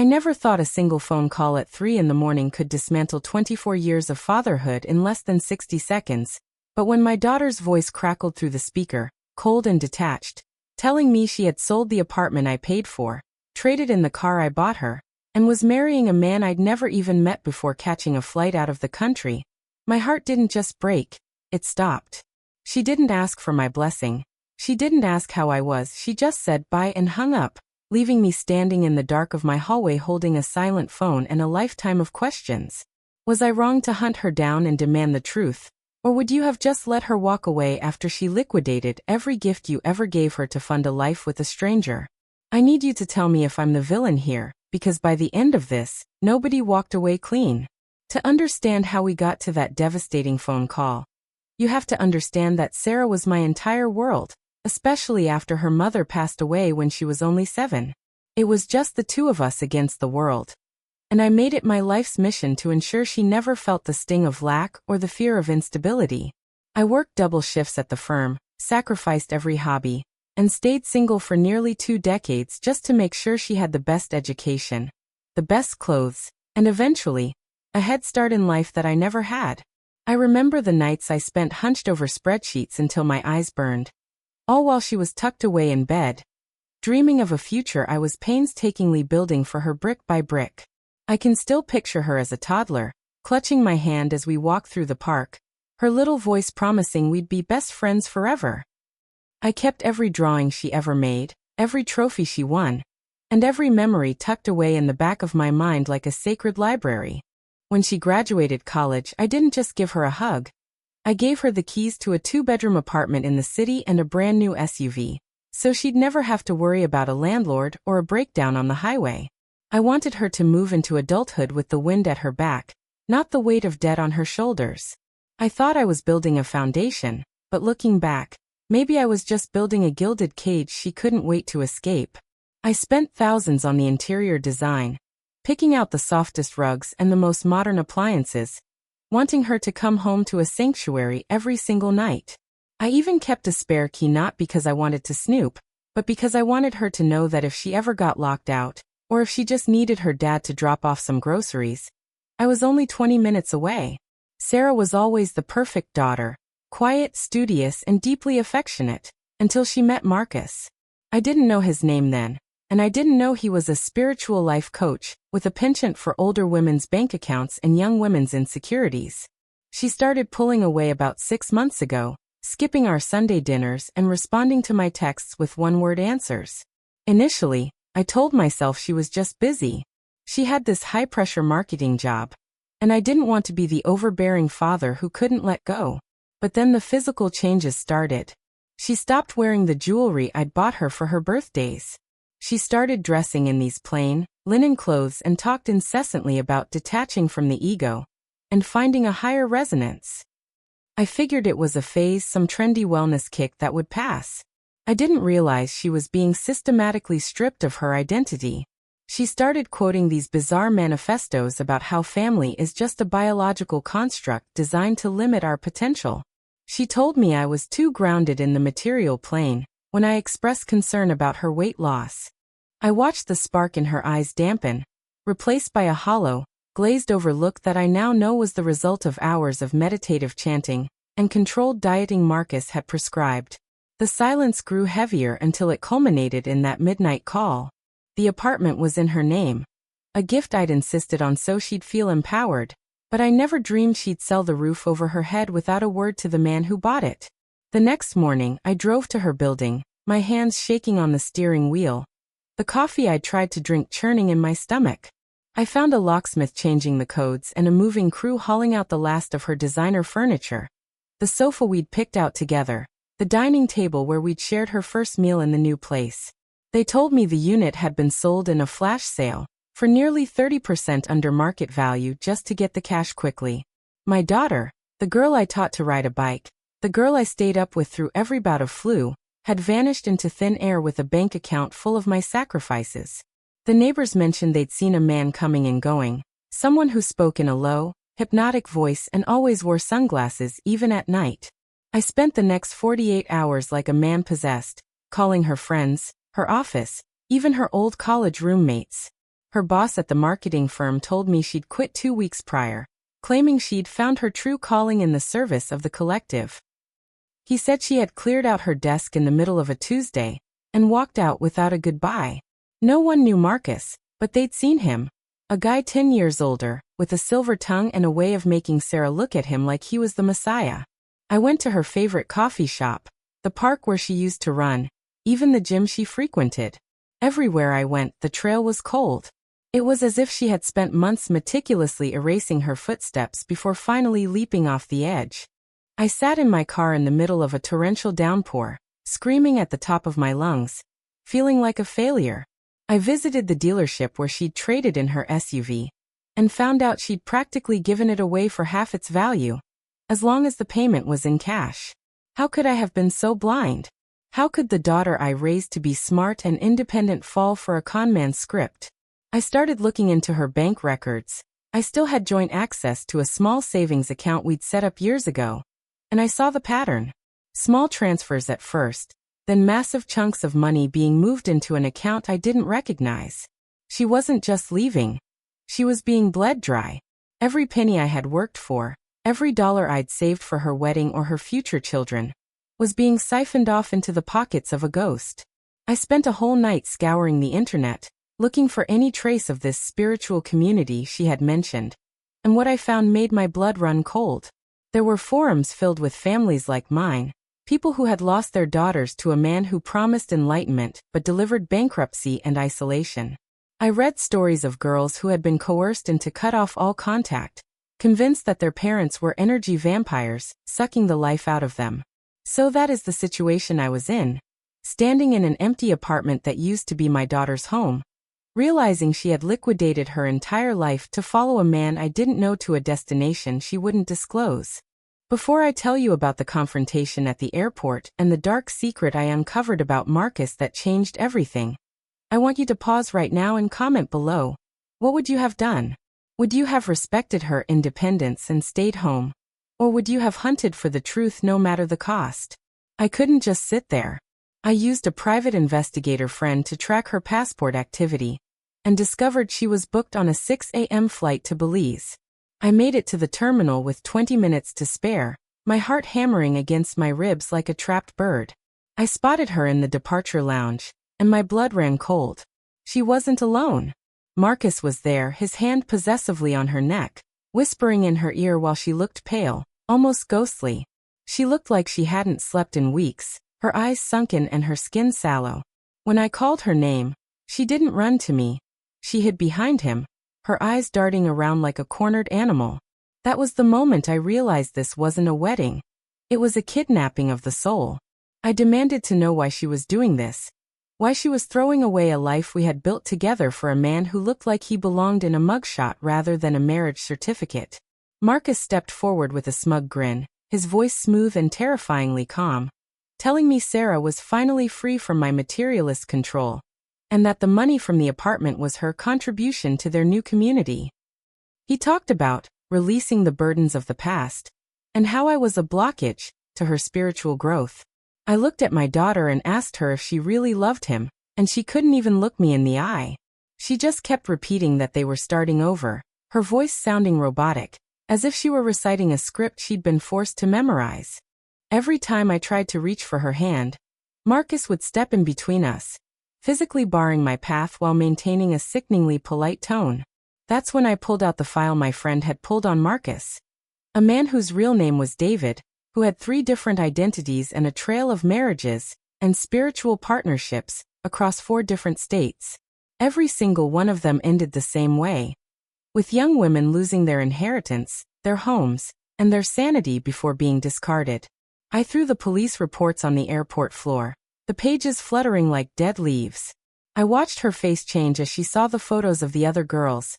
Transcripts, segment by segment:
I never thought a single phone call at 3 in the morning could dismantle 24 years of fatherhood in less than 60 seconds, but when my daughter's voice crackled through the speaker, cold and detached, telling me she had sold the apartment I paid for, traded in the car I bought her, and was marrying a man I'd never even met before catching a flight out of the country, my heart didn't just break, it stopped. She didn't ask for my blessing. She didn't ask how I was, she just said bye and hung up, leaving me standing in the dark of my hallway holding a silent phone and a lifetime of questions. Was I wrong to hunt her down and demand the truth? Or would you have just let her walk away after she liquidated every gift you ever gave her to fund a life with a stranger? I need you to tell me if I'm the villain here, because by the end of this, nobody walked away clean. To understand how we got to that devastating phone call, you have to understand that Sarah was my entire world, especially after her mother passed away when she was only 7. It was just the two of us against the world. And I made it my life's mission to ensure she never felt the sting of lack or the fear of instability. I worked double shifts at the firm, sacrificed every hobby, and stayed single for nearly 2 decades just to make sure she had the best education, the best clothes, and eventually, a head start in life that I never had. I remember the nights I spent hunched over spreadsheets until my eyes burned, all while she was tucked away in bed, dreaming of a future I was painstakingly building for her brick by brick. I can still picture her as a toddler, clutching my hand as we walked through the park, her little voice promising we'd be best friends forever. I kept every drawing she ever made, every trophy she won, and every memory tucked away in the back of my mind like a sacred library. When she graduated college, I didn't just give her a hug. I gave her the keys to a 2-bedroom apartment in the city and a brand new SUV, so she'd never have to worry about a landlord or a breakdown on the highway. I wanted her to move into adulthood with the wind at her back, not the weight of debt on her shoulders. I thought I was building a foundation, but looking back, maybe I was just building a gilded cage she couldn't wait to escape. I spent thousands on the interior design, picking out the softest rugs and the most modern appliances, wanting her to come home to a sanctuary every single night. I even kept a spare key not because I wanted to snoop, but because I wanted her to know that if she ever got locked out, or if she just needed her dad to drop off some groceries, I was only 20 minutes away. Sarah was always the perfect daughter, quiet, studious, and deeply affectionate, until she met Marcus. I didn't know his name then, and I didn't know he was a spiritual life coach, with a penchant for older women's bank accounts and young women's insecurities. She started pulling away about 6 months ago, skipping our Sunday dinners and responding to my texts with one-word answers. Initially, I told myself she was just busy. She had this high-pressure marketing job, and I didn't want to be the overbearing father who couldn't let go. But then the physical changes started. She stopped wearing the jewelry I'd bought her for her birthdays. She started dressing in these plain, linen clothes and talked incessantly about detaching from the ego and finding a higher resonance. I figured it was a phase, some trendy wellness kick that would pass. I didn't realize she was being systematically stripped of her identity. She started quoting these bizarre manifestos about how family is just a biological construct designed to limit our potential. She told me I was too grounded in the material plane when I expressed concern about her weight loss. I watched the spark in her eyes dampen, replaced by a hollow, glazed-over look that I now know was the result of hours of meditative chanting and controlled dieting Marcus had prescribed. The silence grew heavier until it culminated in that midnight call. The apartment was in her name, a gift I'd insisted on so she'd feel empowered, but I never dreamed she'd sell the roof over her head without a word to the man who bought it. The next morning, I drove to her building, my hands shaking on the steering wheel, the coffee I'd tried to drink churning in my stomach. I found a locksmith changing the codes and a moving crew hauling out the last of her designer furniture. The sofa we'd picked out together, the dining table where we'd shared her first meal in the new place. They told me the unit had been sold in a flash sale, for nearly 30% under market value just to get the cash quickly. My daughter, the girl I taught to ride a bike, the girl I stayed up with through every bout of flu, had vanished into thin air with a bank account full of my sacrifices. The neighbors mentioned they'd seen a man coming and going, someone who spoke in a low, hypnotic voice and always wore sunglasses even at night. I spent the next 48 hours like a man possessed, calling her friends, her office, even her old college roommates. Her boss at the marketing firm told me she'd quit 2 weeks prior, claiming she'd found her true calling in the service of the collective. He said she had cleared out her desk in the middle of a Tuesday and walked out without a goodbye. No one knew Marcus, but they'd seen him. A guy 10 years older, with a silver tongue and a way of making Sarah look at him like he was the Messiah. I went to her favorite coffee shop, the park where she used to run, even the gym she frequented. Everywhere I went, the trail was cold. It was as if she had spent months meticulously erasing her footsteps before finally leaping off the edge. I sat in my car in the middle of a torrential downpour, screaming at the top of my lungs, feeling like a failure. I visited the dealership where she'd traded in her SUV, and found out she'd practically given it away for half its value, as long as the payment was in cash. How could I have been so blind? How could the daughter I raised to be smart and independent fall for a conman's script? I started looking into her bank records. I still had joint access to a small savings account we'd set up years ago, and I saw the pattern. Small transfers at first, then massive chunks of money being moved into an account I didn't recognize. She wasn't just leaving. She was being bled dry. Every penny I had worked for, every dollar I'd saved for her wedding or her future children, was being siphoned off into the pockets of a ghost. I spent a whole night scouring the internet, looking for any trace of this spiritual community she had mentioned, and what I found made my blood run cold. There were forums filled with families like mine, people who had lost their daughters to a man who promised enlightenment but delivered bankruptcy and isolation. I read stories of girls who had been coerced into cut off all contact, convinced that their parents were energy vampires, sucking the life out of them. So that is the situation I was in, standing in an empty apartment that used to be my daughter's home, realizing she had liquidated her entire life to follow a man I didn't know to a destination she wouldn't disclose. Before I tell you about the confrontation at the airport and the dark secret I uncovered about Marcus that changed everything, I want you to pause right now and comment below. What would you have done? Would you have respected her independence and stayed home? Or would you have hunted for the truth no matter the cost? I couldn't just sit there. I used a private investigator friend to track her passport activity, and discovered she was booked on a 6 a.m. flight to Belize. I made it to the terminal with 20 minutes to spare, my heart hammering against my ribs like a trapped bird. I spotted her in the departure lounge, and my blood ran cold. She wasn't alone. Marcus was there, his hand possessively on her neck, whispering in her ear while she looked pale, almost ghostly. She looked like she hadn't slept in weeks, her eyes sunken and her skin sallow. When I called her name, she didn't run to me. She hid behind him, her eyes darting around like a cornered animal. That was the moment I realized this wasn't a wedding. It was a kidnapping of the soul. I demanded to know why she was doing this, why she was throwing away a life we had built together for a man who looked like he belonged in a mugshot rather than a marriage certificate. Marcus stepped forward with a smug grin, his voice smooth and terrifyingly calm, telling me Sarah was finally free from my materialist control, and that the money from the apartment was her contribution to their new community. He talked about releasing the burdens of the past, and how I was a blockage to her spiritual growth. I looked at my daughter and asked her if she really loved him, and she couldn't even look me in the eye. She just kept repeating that they were starting over, her voice sounding robotic, as if she were reciting a script she'd been forced to memorize. Every time I tried to reach for her hand, Marcus would step in between us, physically barring my path while maintaining a sickeningly polite tone. That's when I pulled out the file my friend had pulled on Marcus. A man whose real name was David, who had 3 different identities and a trail of marriages and spiritual partnerships across 4 different states. Every single one of them ended the same way, with young women losing their inheritance, their homes, and their sanity before being discarded. I threw the police reports on the airport floor, the pages fluttering like dead leaves. I watched her face change as she saw the photos of the other girls.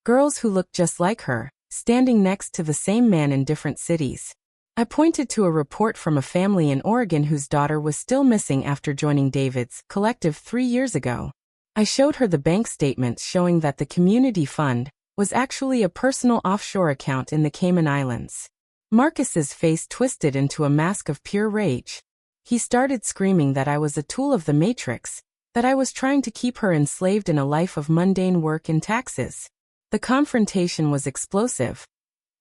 Girls who looked just like her, standing next to the same man in different cities. I pointed to a report from a family in Oregon whose daughter was still missing after joining David's collective 3 years ago. I showed her the bank statements showing that the community fund was actually a personal offshore account in the Cayman Islands. Marcus's face twisted into a mask of pure rage. He started screaming that I was a tool of the Matrix, that I was trying to keep her enslaved in a life of mundane work and taxes. The confrontation was explosive.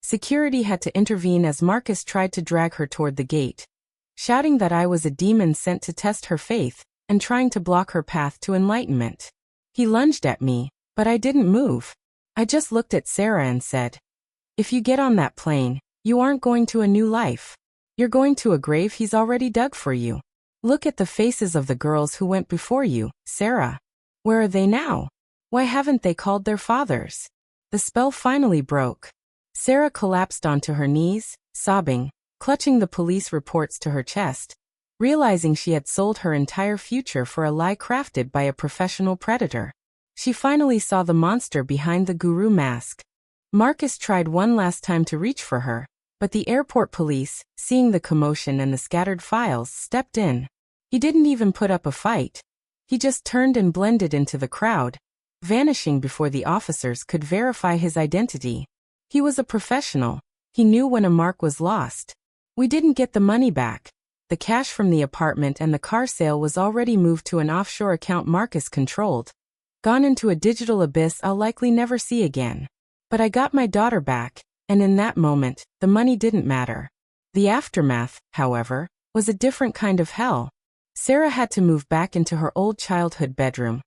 Security had to intervene as Marcus tried to drag her toward the gate, shouting that I was a demon sent to test her faith and trying to block her path to enlightenment. He lunged at me, but I didn't move. I just looked at Sarah and said, "If you get on that plane, you aren't going to a new life. You're going to a grave he's already dug for you. Look at the faces of the girls who went before you, Sarah. Where are they now? Why haven't they called their fathers?" The spell finally broke. Sarah collapsed onto her knees, sobbing, clutching the police reports to her chest, realizing she had sold her entire future for a lie crafted by a professional predator. She finally saw the monster behind the guru mask. Marcus tried one last time to reach for her, but the airport police, seeing the commotion and the scattered files, stepped in. He didn't even put up a fight. He just turned and blended into the crowd, vanishing before the officers could verify his identity. He was a professional. He knew when a mark was lost. We didn't get the money back. The cash from the apartment and the car sale was already moved to an offshore account Marcus controlled. Gone into a digital abyss I'll likely never see again. But I got my daughter back, and in that moment, the money didn't matter. The aftermath, however, was a different kind of hell. Sarah had to move back into her old childhood bedroom,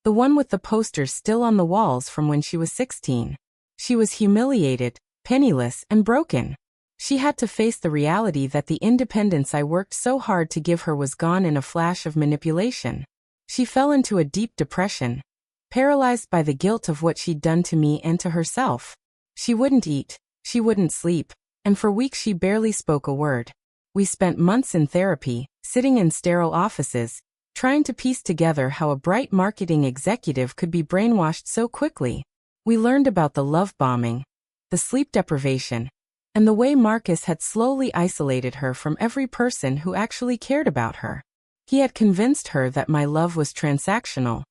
the one with the posters still on the walls from when she was 16. She was humiliated, penniless, and broken. She had to face the reality that the independence I worked so hard to give her was gone in a flash of manipulation. She fell into a deep depression, paralyzed by the guilt of what she'd done to me and to herself. She wouldn't eat, she wouldn't sleep, and for weeks she barely spoke a word. We spent months in therapy, sitting in sterile offices, trying to piece together how a bright marketing executive could be brainwashed so quickly. We learned about the love bombing, the sleep deprivation, and the way Marcus had slowly isolated her from every person who actually cared about her. He had convinced her that my love was transactional,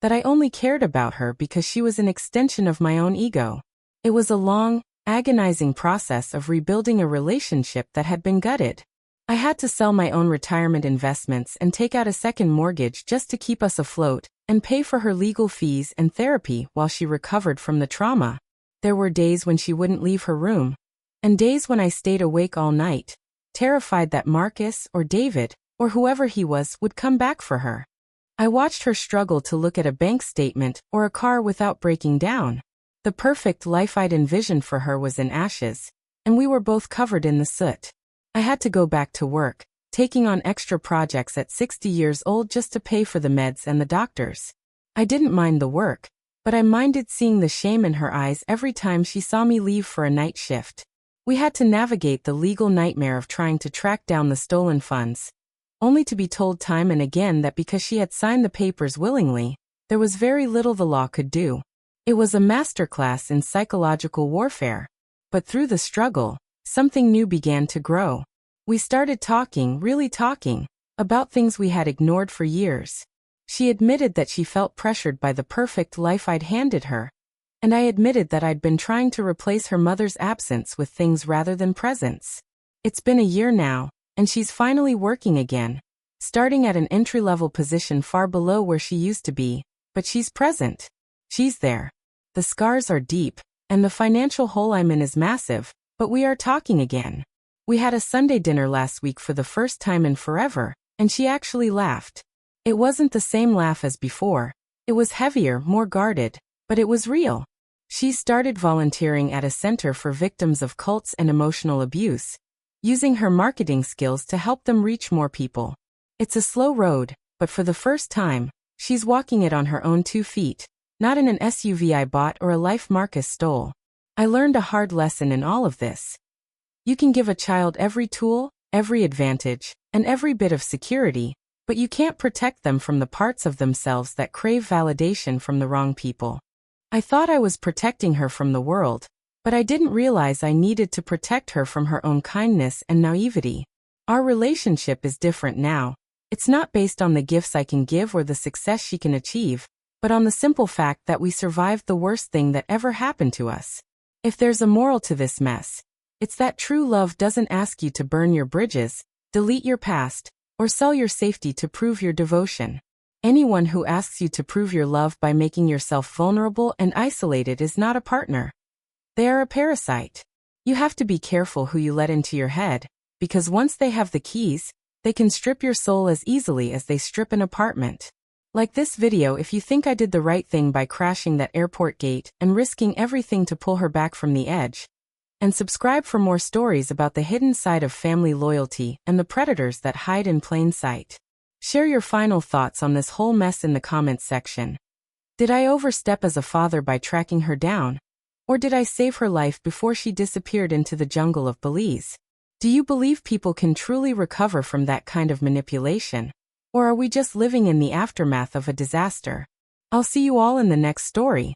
that I only cared about her because she was an extension of my own ego. It was a long, agonizing process of rebuilding a relationship that had been gutted. I had to sell my own retirement investments and take out a second mortgage just to keep us afloat, and pay for her legal fees and therapy while she recovered from the trauma. There were days when she wouldn't leave her room, and days when I stayed awake all night, terrified that Marcus or David, or whoever he was, would come back for her. I watched her struggle to look at a bank statement or a car without breaking down. The perfect life I'd envisioned for her was in ashes, and we were both covered in the soot. I had to go back to work, taking on extra projects at 60 years old just to pay for the meds and the doctors. I didn't mind the work, but I minded seeing the shame in her eyes every time she saw me leave for a night shift. We had to navigate the legal nightmare of trying to track down the stolen funds, only to be told time and again that because she had signed the papers willingly, there was very little the law could do. It was a masterclass in psychological warfare. But through the struggle, something new began to grow. We started talking, really talking, about things we had ignored for years. She admitted that she felt pressured by the perfect life I'd handed her, and I admitted that I'd been trying to replace her mother's absence with things rather than presence. It's been a year now, and she's finally working again, starting at an entry-level position far below where she used to be, but she's present. She's there. The scars are deep, and the financial hole I'm in is massive, but we are talking again. We had a Sunday dinner last week for the first time in forever, and she actually laughed. It wasn't the same laugh as before. It was heavier, more guarded, but it was real. She started volunteering at a center for victims of cults and emotional abuse, using her marketing skills to help them reach more people. It's a slow road, but for the first time, she's walking it on her own 2 feet, not in an SUV I bought or a life Marcus stole. I learned a hard lesson in all of this. You can give a child every tool, every advantage, and every bit of security, but you can't protect them from the parts of themselves that crave validation from the wrong people. I thought I was protecting her from the world, but I didn't realize I needed to protect her from her own kindness and naivety. Our relationship is different now. It's not based on the gifts I can give or the success she can achieve, but on the simple fact that we survived the worst thing that ever happened to us. If there's a moral to this mess, it's that true love doesn't ask you to burn your bridges, delete your past, or sell your safety to prove your devotion. Anyone who asks you to prove your love by making yourself vulnerable and isolated is not a partner. They are a parasite. You have to be careful who you let into your head, because once they have the keys, they can strip your soul as easily as they strip an apartment. Like this video if you think I did the right thing by crashing that airport gate and risking everything to pull her back from the edge. And subscribe for more stories about the hidden side of family loyalty and the predators that hide in plain sight. Share your final thoughts on this whole mess in the comments section. Did I overstep as a father by tracking her down? Or did I save her life before she disappeared into the jungle of Belize? Do you believe people can truly recover from that kind of manipulation? Or are we just living in the aftermath of a disaster? I'll see you all in the next story.